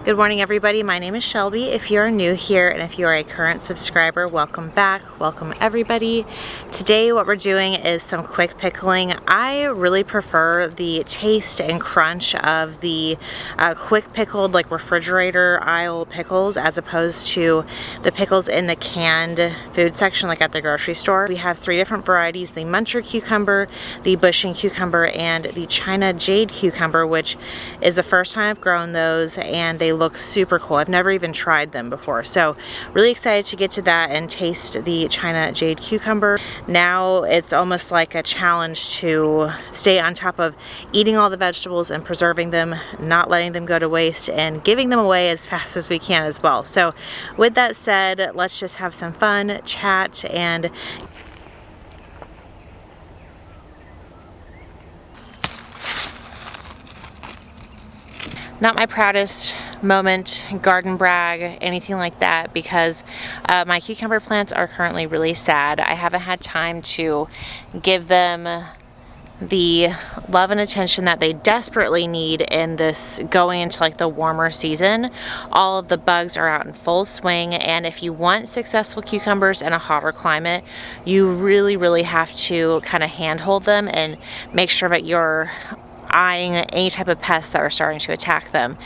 Good morning, everybody. My name is Shelby. If you're new here and if you are a current subscriber, welcome back. Welcome, everybody. Today what we're doing is some quick pickling. I really prefer the taste and crunch of the quick pickled, like refrigerator aisle pickles, as opposed to the pickles in the canned food section like at the grocery store. We have three different varieties: the Muncher cucumber, the bushing cucumber, and the China Jade cucumber, which is the first time I've grown those, and they look super cool. I've never even tried them before, so really excited to get to that and taste the China Jade cucumber. Now it's almost like a challenge to stay on top of eating all the vegetables and preserving them, not letting them go to waste, and giving them away as fast as we can as well. So with that said, let's just have some fun, chat, and not my proudest moment, garden brag, anything like that, because my cucumber plants are currently really sad. I haven't had time to give them the love and attention that they desperately need in this going into like the warmer season. All of the bugs are out in full swing, and if you want successful cucumbers in a hotter climate, you really have to kind of handhold them and make sure that you're eyeing any type of pests that are starting to attack them.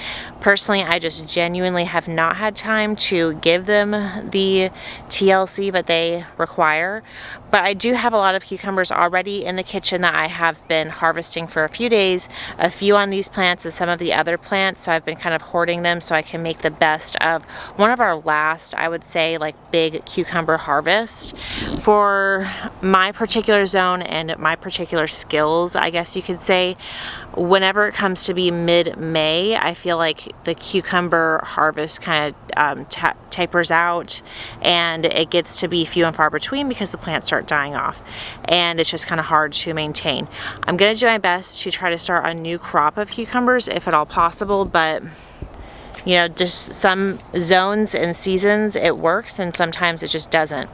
Personally, I just genuinely have not had time to give them the TLC that they require, but I do have a lot of cucumbers already in the kitchen that I have been harvesting for a few days, a few on these plants and some of the other plants, so I've been kind of hoarding them so I can make the best of one of our last, I would say, like big cucumber harvest. For my particular zone and my particular skills, I guess you could say, whenever it comes to be mid-May, I feel like the cucumber harvest kind of tapers out, and it gets to be few and far between because the plants start dying off, and it's just kind of hard to maintain. I'm going to do my best to try to start a new crop of cucumbers if at all possible, but you know, just some zones and seasons it works and sometimes it just doesn't.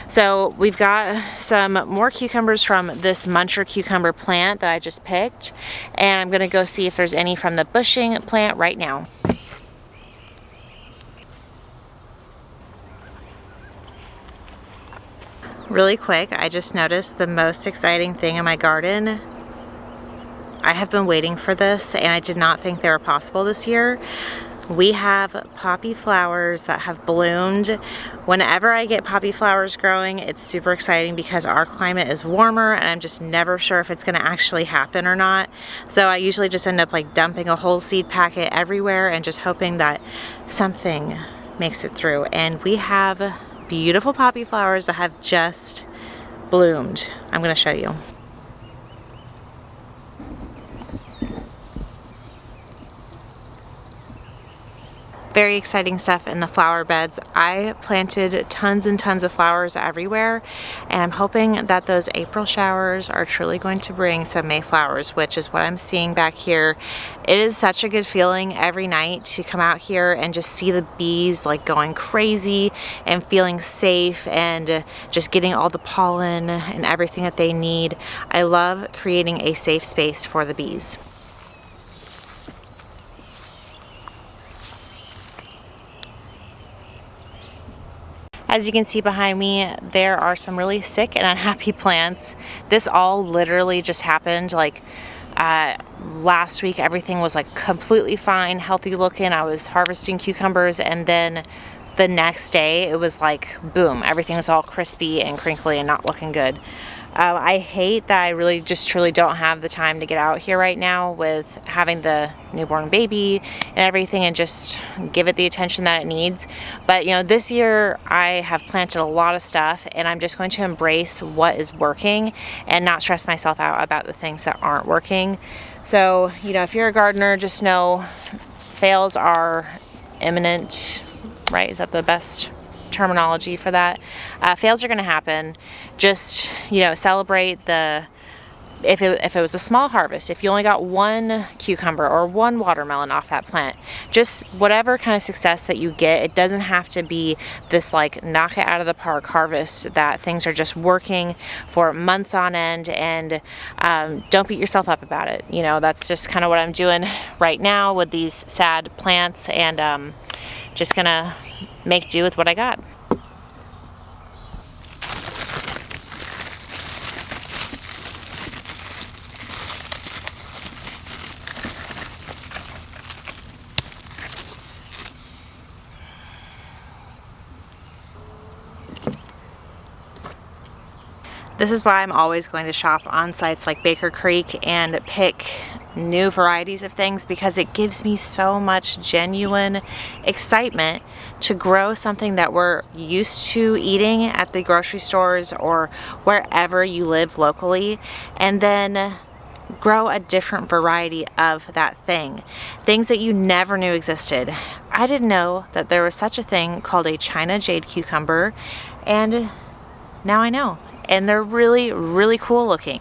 So we've got some more cucumbers from this Muncher cucumber plant that I just picked, and I'm gonna go see if there's any from the bushing plant right now. Really quick, I just noticed the most exciting thing in my garden. I have been waiting for this and I did not think they were possible this year. We have poppy flowers that have bloomed. Whenever I get poppy flowers growing, it's super exciting because our climate is warmer and I'm just never sure if it's gonna actually happen or not. So I usually just end up like dumping a whole seed packet everywhere and just hoping that something makes it through. And we have beautiful poppy flowers that have just bloomed. I'm gonna show you. Very exciting stuff in the flower beds. I planted tons and tons of flowers everywhere, and I'm hoping that those April showers are truly going to bring some May flowers, which is what I'm seeing back here. It is such a good feeling every night to come out here and just see the bees like going crazy and feeling safe and just getting all the pollen and everything that they need. I love creating a safe space for the bees. As you can see behind me, there are some really sick and unhappy plants. This all literally just happened like last week. Everything was like completely fine, healthy looking. I was harvesting cucumbers, and then the next day it was like boom, everything was all crispy and crinkly and not looking good. I hate that I really just truly don't have the time to get out here right now with having the newborn baby and everything and just give it the attention that it needs. But you know, this year I have planted a lot of stuff, and I'm just going to embrace what is working and not stress myself out about the things that aren't working. So, you know, if you're a gardener, just know fails are imminent, right? Is that the best terminology for that? Fails are going to happen. Just, you know, celebrate the if it was a small harvest, if you only got one cucumber or one watermelon off that plant, just whatever kind of success that you get, it doesn't have to be this like knock it out of the park harvest that things are just working for months on end, and don't beat yourself up about it. You know, that's just kind of what I'm doing right now with these sad plants, and just gonna make do with what I got. This is why I'm always going to shop on sites like Baker Creek and pick new varieties of things, because it gives me so much genuine excitement to grow something that we're used to eating at the grocery stores or wherever you live locally, and then grow a different variety of that thing. Things that you never knew existed. I didn't know that there was such a thing called a China Jade cucumber, and now I know. And they're really, really cool looking.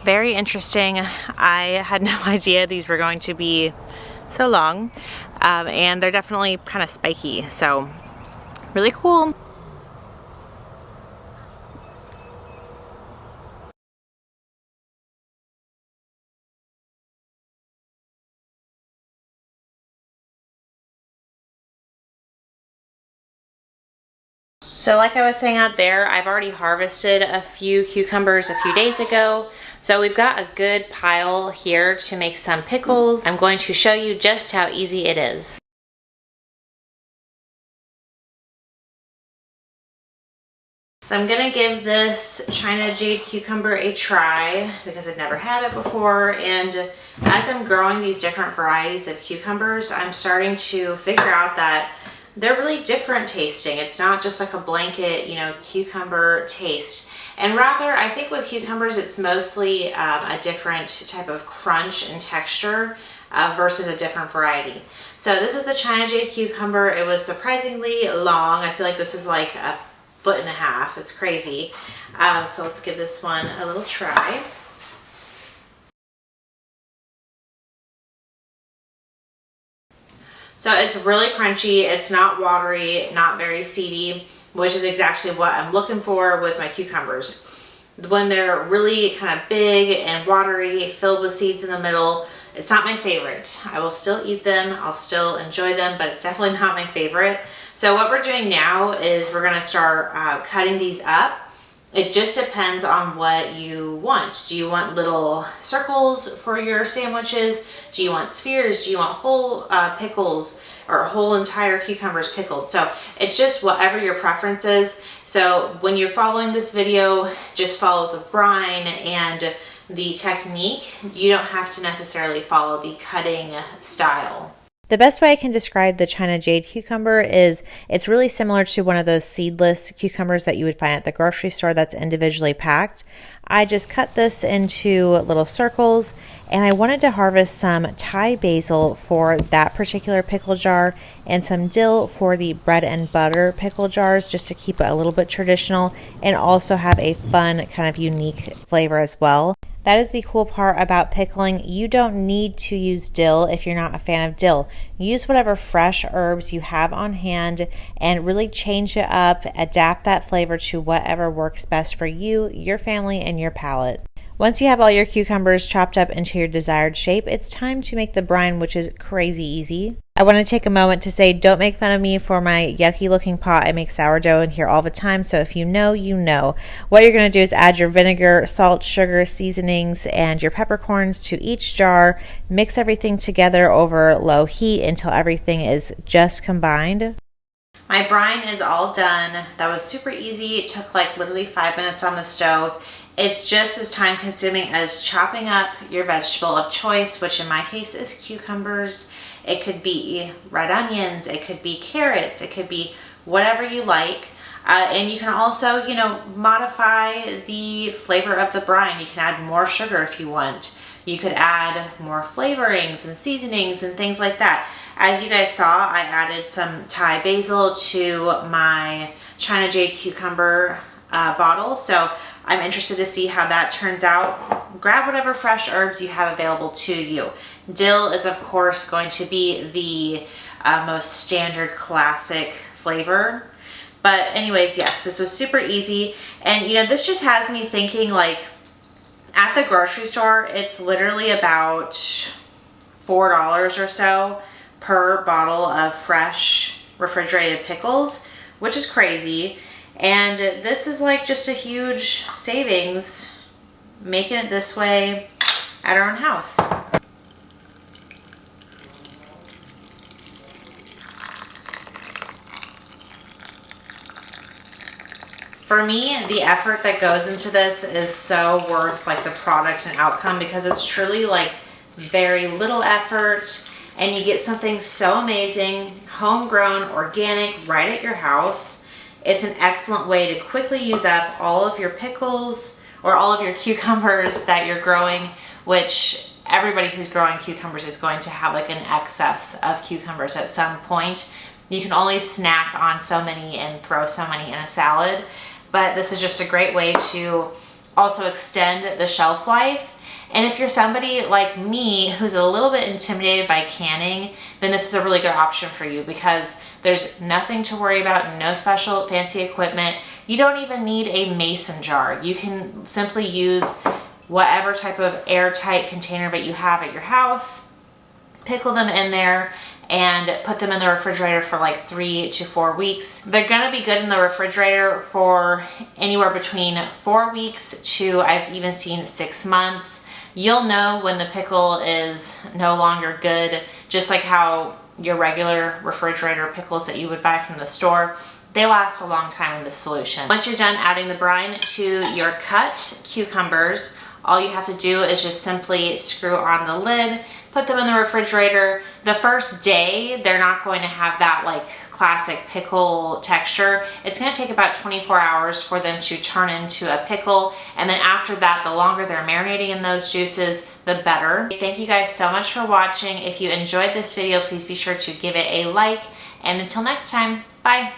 Very interesting. I had no idea these were going to be so long, and they're definitely kind of spiky, so really cool. So like I was saying out there, I've already harvested a few cucumbers a few days ago. So we've got a good pile here to make some pickles. I'm going to show you just how easy it is. So I'm gonna give this China Jade cucumber a try because I've never had it before, and as I'm growing these different varieties of cucumbers, I'm starting to figure out that they're really different tasting. It's not just like a blanket, you know, cucumber taste. And rather, I think with cucumbers, it's mostly a different type of crunch and texture versus a different variety. So this is the China Jade cucumber. It was surprisingly long. I feel like this is like a 1.5 feet. It's crazy. So let's give this one a little try. So it's really crunchy, it's not watery, not very seedy, which is exactly what I'm looking for with my cucumbers. When they're really kind of big and watery, filled with seeds in the middle, it's not my favorite. I will still eat them, I'll still enjoy them, but it's definitely not my favorite. So what we're doing now is we're gonna start cutting these up. It just depends on what you want. Do you want little circles for your sandwiches? Do you want spheres? Do you want whole pickles or whole entire cucumbers pickled? So it's just whatever your preference is. So when you're following this video, just follow the brine and the technique. You don't have to necessarily follow the cutting style. The best way I can describe the China Jade cucumber is it's really similar to one of those seedless cucumbers that you would find at the grocery store that's individually packed. I just cut this into little circles, and I wanted to harvest some Thai basil for that particular pickle jar and some dill for the bread and butter pickle jars, just to keep it a little bit traditional and also have a fun kind of unique flavor as well. That is the cool part about pickling. You don't need to use dill if you're not a fan of dill. Use whatever fresh herbs you have on hand and really change it up, adapt that flavor to whatever works best for you, your family, and your palate. Once you have all your cucumbers chopped up into your desired shape, it's time to make the brine, which is crazy easy. I want to take a moment to say don't make fun of me for my yucky looking pot. I make sourdough in here all the time, so if you know, you know. What you're going to do is add your vinegar, salt, sugar, seasonings, and your peppercorns to each jar. Mix everything together over low heat until everything is just combined. My brine is all done. That was super easy. It took like literally 5 minutes on the stove. It's just as time consuming as chopping up your vegetable of choice, which in my case is cucumbers. It could be red onions, it could be carrots, it could be whatever you like. And you can also, you know, modify the flavor of the brine. You can add more sugar if you want. You could add more flavorings and seasonings and things like that. As you guys saw, I added some Thai basil to my China Jade cucumber bottle. So I'm interested to see how that turns out. Grab whatever fresh herbs you have available to you. Dill is of course going to be the most standard classic flavor. But anyways, yes, this was super easy. And you know, this just has me thinking, like, at the grocery store, it's literally about $4 or so per bottle of fresh refrigerated pickles, which is crazy. And this is like just a huge savings, making it this way at our own house. For me, the effort that goes into this is so worth like the product and outcome, because it's truly like very little effort and you get something so amazing, homegrown, organic, right at your house. It's an excellent way to quickly use up all of your pickles or all of your cucumbers that you're growing, which everybody who's growing cucumbers is going to have like an excess of cucumbers at some point. You can only snack on so many and throw so many in a salad, but this is just a great way to also extend the shelf life. And if you're somebody like me who's a little bit intimidated by canning, then this is a really good option for you, because there's nothing to worry about, no special fancy equipment. You don't even need a mason jar. You can simply use whatever type of airtight container that you have at your house, pickle them in there, and put them in the refrigerator for like 3 to 4 weeks. They're gonna be good in the refrigerator for anywhere between 4 weeks to, I've even seen, 6 months. You'll know when the pickle is no longer good, just like how your regular refrigerator pickles that you would buy from the store, they last a long time in this solution. Once you're done adding the brine to your cut cucumbers, all you have to do is just simply screw on the lid, put them in the refrigerator. The first day, they're not going to have that like classic pickle texture. It's gonna take about 24 hours for them to turn into a pickle. And then after that, the longer they're marinating in those juices, the better. Thank you guys so much for watching. If you enjoyed this video, please be sure to give it a like. And until next time, bye.